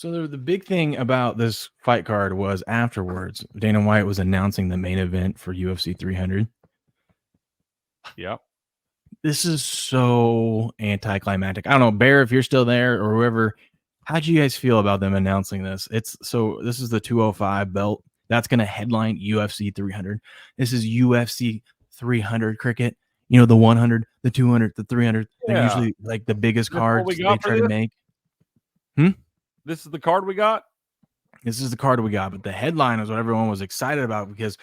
So the big thing about this fight card was afterwards, Dana White was announcing the main event for UFC 300. Yep. This is so anticlimactic. I don't know, Bear, if you're still there or whoever, how'd you guys feel about them announcing this? This is the 205 belt that's going to headline UFC 300. This is UFC 300 cricket. You know, the 100, the 200, the 300. They're Yeah. usually like the biggest That's what we cards they got for try to this? make. This is the card we got? This is the card we got, but the headline is what everyone was excited about because,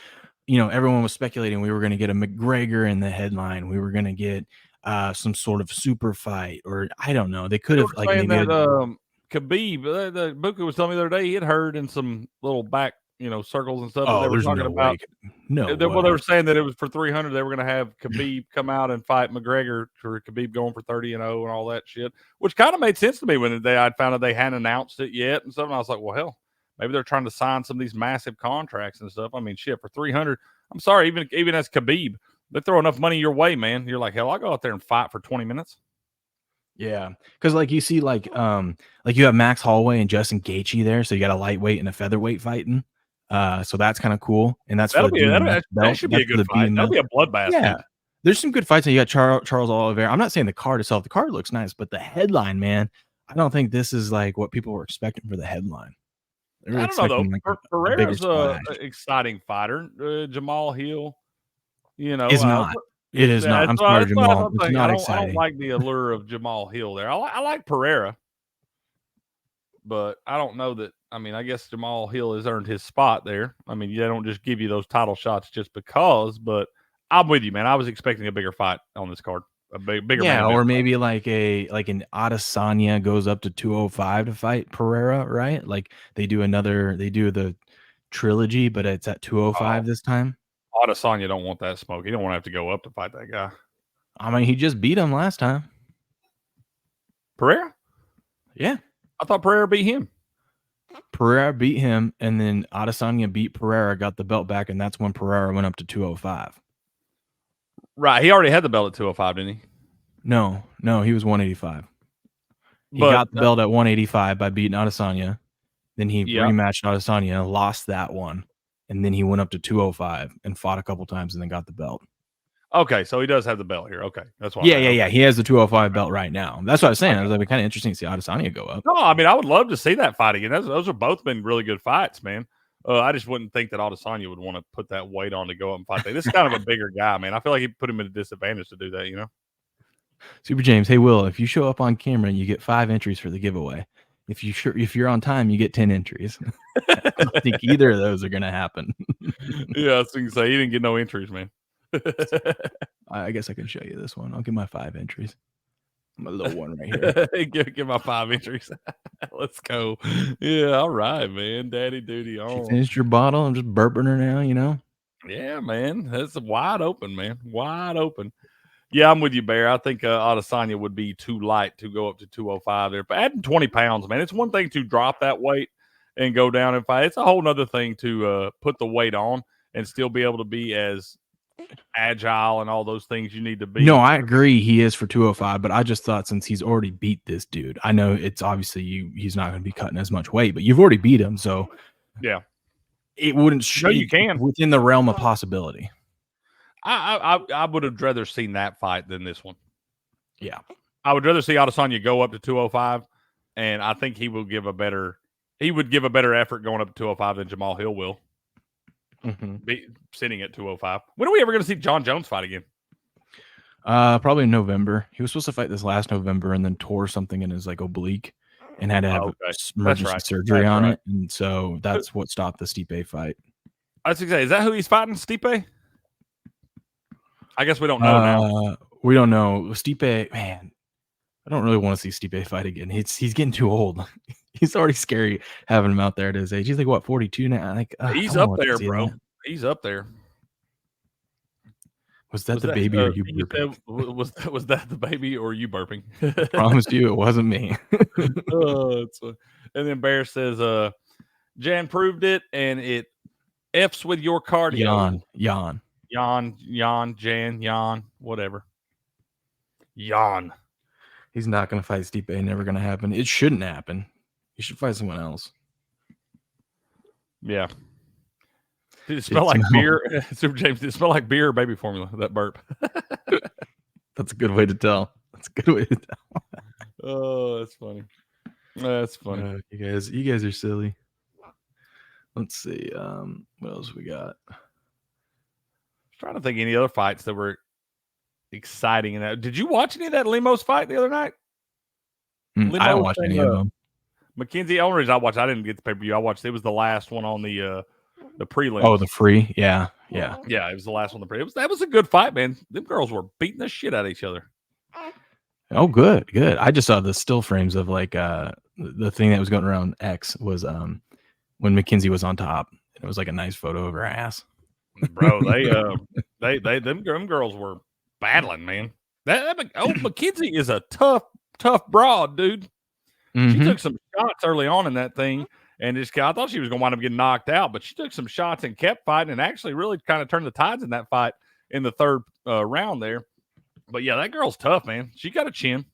everyone was speculating we were going to get a McGregor in the headline. We were going to get some sort of super fight, or I don't know. They could They have were like saying maybe that Khabib, the Buka was telling me the other day he had heard in some little back, circles and stuff that they were there's talking no way, about. no They way. were saying that it was for 300. They were going to have Khabib come out and fight McGregor for Khabib going for 30-0 and all that shit, which kind of made sense to me when I'd found out they hadn't announced it yet and stuff. And I was like, well, hell, maybe they're trying to sign some of these massive contracts and stuff. I mean, shit, for 300. I'm sorry, even as Khabib, they throw enough money your way, man. You're like, hell, I'll go out there and fight for 20 minutes. Yeah, because like you see, like you have Max Holloway and Justin Gaethje there, so you got a lightweight and a featherweight fighting. So that's kind of cool, and that's for the BMF That belt. should be That's a for good the fight. That'll BMF. be a bloodbath Yeah, too. there's some good fights. And you got Charles Oliveira. I'm not saying the card itself. The card looks nice, but the headline, man, I don't think this is like what people were expecting for the headline. They were I don't know expecting like though. a bigger Pereira's splash. a exciting fighter. Jamal Hill, It's not. It is not. I'm sorry, that's why Jamal. I'm It's saying not I don't exciting. like the allure of Jamal Hill there. I like Pereira, but I don't know that. I mean, I guess Jamal Hill has earned his spot there. I mean, they don't just give you those title shots just because. But I'm with you, man. I was expecting a bigger fight on this card, bigger main Yeah, event. or maybe like an Adesanya goes up to 205 to fight Pereira, right? Like they do the trilogy, but it's at Oh, 205 this time. Adesanya don't want that smoke. He don't want to have to go up to fight that guy. I mean, he just beat him last time. Pereira? Yeah. I thought Pereira beat him. Pereira beat him, and then Adesanya beat Pereira, got the belt back, and that's when Pereira went up to 205. Right. He already had the belt at 205, didn't he? No, he was 185. He But got the belt at 185 by beating Adesanya. Then he yeah. rematched Adesanya, lost that one, and then he went up to 205 and fought a couple times and then got the belt. Okay, so he does have the belt here. Okay, that's why. Yeah. He has the 205 belt right now. That's what I was saying. Okay. I was like, kind of interesting to see Adesanya go up. No, I mean, I would love to see that fight again. Those have both been really good fights, man. I just wouldn't think that Adesanya would want to put that weight on to go up and fight that. This is kind of a bigger guy, man. I feel like he put him at a disadvantage to do that, you know? Super James, hey Will, if you show up on camera, you get 5 entries for the giveaway. If you're on time, you get 10 entries. I don't think either of those are gonna happen. Yeah, I was going to say he didn't get no entries, man. I guess I can show you this one. I'll give my 5 entries. My little one right here. give my 5 entries. Let's go. Yeah, all right, man. Daddy duty on. She finished your bottle. I'm just burping her now, you know? Yeah, man. That's wide open, man. Wide open. Yeah, I'm with you, Bear. I think Adesanya would be too light to go up to 205 there. But adding 20 pounds, man, it's one thing to drop that weight and go down and fight. It's a whole nother thing to put the weight on and still be able to be as agile and all those things you need to be. No, I agree. He is for 205, but I just thought since he's already beat this dude, I know it's obviously he's not going to be cutting as much weight, but you've already beat him, so yeah, it wouldn't. No, you can within the realm of possibility. I would have rather seen that fight than this one. Yeah, I would rather see Adesanya go up to 205, and I think he would give a better effort going up to 205 than Jamal Hill will. Be sitting at 205. When are we ever going to see John Jones fight again? Probably in November. He was supposed to fight this last November and then tore something in his like oblique and had to have emergency surgery on it, and so that's what stopped the Stipe fight. I was going to say, is that who he's fighting, Stipe? I guess we don't know now. We don't know. Stipe, man, I don't really want to see Stipe fight again. He's getting too old. He's already scary having him out there at his age. He's like what, 42 now? Like he's up there, bro. That. He's up there. Was that the baby or you burping? Was that the baby or you burping? I promised you it wasn't me. And then Bear says, Jan proved it, and it F's with your cardio. Jan, whatever. Jan. He's not going to fight Stipe. Never going to happen. It shouldn't happen. You should find someone else. Yeah. Did it smell like beer? Super James, did it smell like beer or baby formula? That burp. That's a good way to tell. That's a good way to tell. Oh, that's funny. That's funny. You guys are silly. Let's see. What else we got? I was trying to think of any other fights that were exciting. In that. Did you watch any of that Lemos fight the other night? I don't watch any of them. Mackenzie, only reason I didn't get the pay-per-view. I watched, it was the last one on the prelims. Oh, the free? Yeah. Yeah, it was the last one on the prelims. That was a good fight, man. Them girls were beating the shit out of each other. Oh, good. I just saw the still frames of like the thing that was going around X was when Mackenzie was on top. It was like a nice photo of her ass. Bro, them girls were battling, man. Mackenzie is a tough broad, dude. She took some shots early on in that thing, and I thought she was going to wind up getting knocked out, but she took some shots and kept fighting, and actually really kind of turned the tides in that fight in the third round there. But yeah, that girl's tough, man. She got a chin.